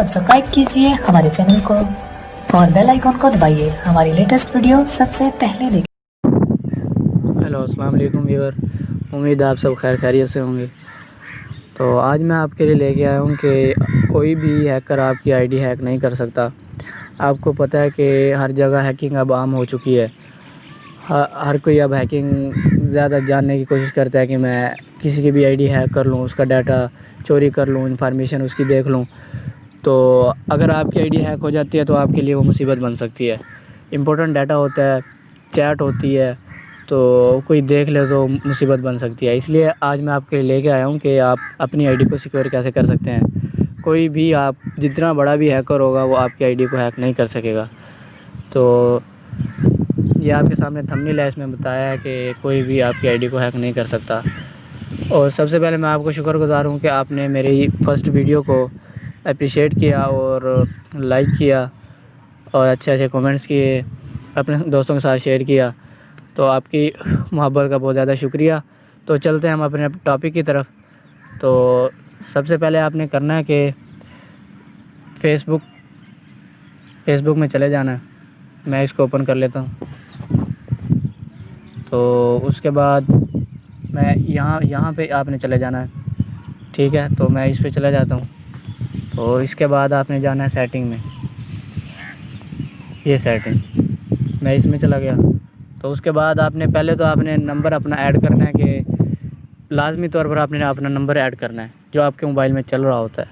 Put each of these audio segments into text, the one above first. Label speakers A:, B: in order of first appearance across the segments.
A: Subscribe कीजिए हमारे channel को और बेल आइकॉन को दबाइए हमारी लेटेस्ट वीडियो सबसे पहले देखें।
B: हेलो अस्सलाम वालेकुम व्यूअर, उम्मीद है आप सब खैर खैरियत से होंगे। तो आज मैं आपके लिए लेके आया हूँ कि कोई भी हैकर आपकी आईडी हैक नहीं कर सकता। आपको पता है कि हर जगह हैकिंग अब आम हो चुकी है। हर कोई अब हैकिंग ज़्यादा जानने की कोशिश करता है कि मैं किसी की भी आईडी हैक कर लूँ, उसका डाटा चोरी कर लूँ, इन्फॉर्मेशन उसकी देख लूँ। तो अगर आपकी आईडी हैक हो जाती है तो आपके लिए वो मुसीबत बन सकती है। इम्पोर्टेंट डाटा होता है, चैट होती है, तो कोई देख ले तो मुसीबत बन सकती है। इसलिए आज मैं आपके लिए लेके आया हूँ कि आप अपनी आईडी को सिक्योर कैसे कर सकते हैं। कोई भी आप जितना बड़ा भी हैकर होगा वो आपकी आईडी को हैक नहीं कर सकेगा। तो ये आपके सामने थंबनेल है, इसमें बताया है कि कोई भी आपकी आईडी को हैक नहीं कर सकता। और सबसे पहले मैं आपको शुक्रगुज़ार हूँ कि आपने मेरी फ़र्स्ट वीडियो को अप्रिशिएट किया और लाइक किया और अच्छे अच्छे कमेंट्स किए, अपने दोस्तों के साथ शेयर किया। तो आपकी मोहब्बत का बहुत ज़्यादा शुक्रिया। तो चलते हैं हम अपने टॉपिक की तरफ। तो सबसे पहले आपने करना है कि फेसबुक में चले जाना है। मैं इसको ओपन कर लेता हूँ। तो उसके बाद मैं यहाँ पे आपने चले जाना है, ठीक है। तो मैं इस पे चला जाता हूँ। तो इसके बाद आपने जाना है सेटिंग में, ये सेटिंग, मैं इसमें चला गया। तो उसके बाद आपने पहले तो आपने नंबर अपना ऐड करना है कि लाजमी तौर पर आपने अपना नंबर ऐड करना है जो आपके मोबाइल में चल रहा होता है।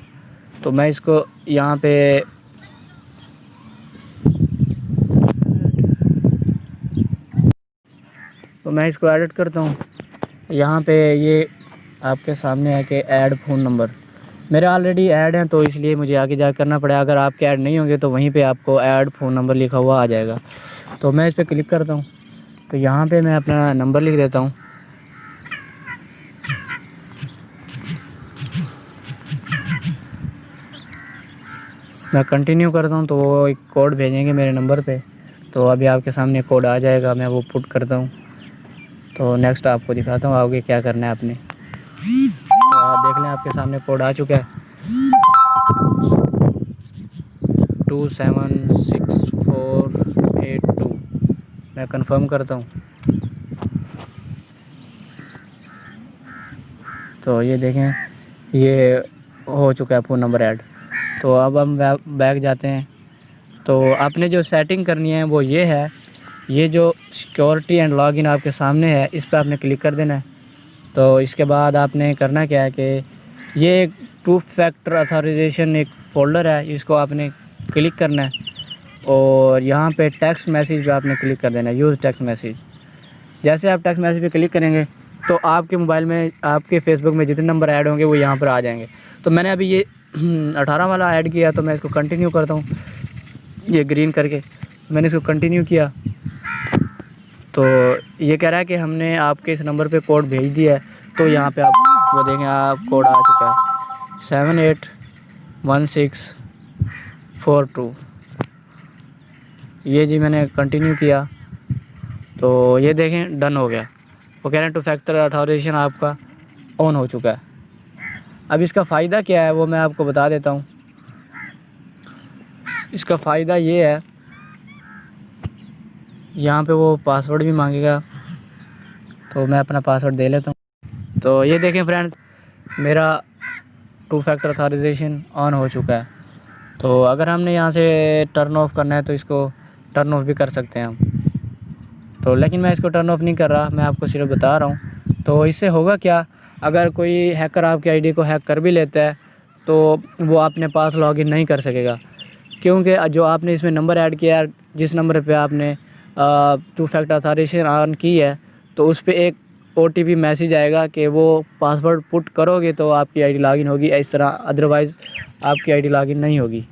B: तो मैं इसको यहाँ पे एडिट करता हूँ। यहाँ पे ये आपके सामने है कि ऐड फ़ोन नंबर, मेरे ऑलरेडी ऐड हैं तो इसलिए मुझे आगे जा करना पड़ेगा। अगर आपके ऐड नहीं होंगे तो वहीं पे आपको ऐड फ़ोन नंबर लिखा हुआ आ जाएगा। तो मैं इस पर क्लिक करता हूँ। तो यहाँ पे मैं अपना नंबर लिख देता हूँ। मैं कंटिन्यू करता हूँ तो वो एक कोड भेजेंगे मेरे नंबर पे। तो अभी आपके सामने कोड आ जाएगा, मैं वो पुट करता हूँ। तो नेक्स्ट आपको दिखाता हूँ आगे क्या करना है आपने। तो आप देख लें आपके सामने कोड आ चुका है 276482। मैं कंफर्म करता हूँ। तो ये देखें, ये हो चुका है फ़ोन नंबर ऐड। तो अब हम बैक जाते हैं। तो आपने जो सेटिंग करनी है वो ये है, ये जो सिक्योरिटी एंड लॉगिन आपके सामने है इस पर आपने क्लिक कर देना है। तो इसके बाद आपने करना क्या है कि ये एक 2 फैक्टर ऑथराइजेशन एक फ़ोल्डर है, इसको आपने क्लिक करना है और यहाँ पे टेक्स्ट मैसेज पे आपने क्लिक कर देना है, यूज़ टेक्स्ट मैसेज। जैसे आप टेक्स्ट मैसेज पे क्लिक करेंगे तो आपके मोबाइल में आपके फेसबुक में जितने नंबर ऐड होंगे वो यहाँ पर आ जाएंगे। तो मैंने अभी ये 18 वाला ऐड किया, तो मैं इसको कंटिन्यू करता हूँ, ये ग्रीन करके मैंने इसको कंटिन्यू किया। तो ये कह रहा है कि हमने आपके इस नंबर पे कोड भेज दिया है। तो यहाँ पे आप वो देखें, आप कोड आ चुका है 781642। ये जी मैंने कंटिन्यू किया तो ये देखें डन हो गया। वो कह रहे हैं 2 फैक्टर ऑथराइजेशन आपका ऑन हो चुका है। अब इसका फ़ायदा क्या है वो मैं आपको बता देता हूँ। इसका फ़ायदा ये है, यहाँ पे वो पासवर्ड भी मांगेगा, तो मैं अपना पासवर्ड दे लेता हूँ। तो ये देखें फ्रेंड, मेरा 2 फैक्टर ऑथराइजेशन ऑन हो चुका है। तो अगर हमने यहाँ से टर्न ऑफ करना है तो इसको टर्न ऑफ भी कर सकते हैं हम। तो लेकिन मैं इसको टर्न ऑफ नहीं कर रहा, मैं आपको सिर्फ बता रहा हूँ। तो इससे होगा क्या, अगर कोई हैकर आपकी आईडी को हैक कर भी लेता है तो वो अपने पास लॉगिन नहीं कर सकेगा, क्योंकि जो आपने इसमें नंबर ऐड किया है, जिस नंबर पे आपने 2 फैक्टर ऑथराइजेशन ऑन की है, तो उस पर एक OTP मैसेज आएगा कि वो पासवर्ड पुट करोगे तो आपकी आईडी लॉगिन होगी, इस तरह अदरवाइज़ आपकी आईडी लॉगिन नहीं होगी।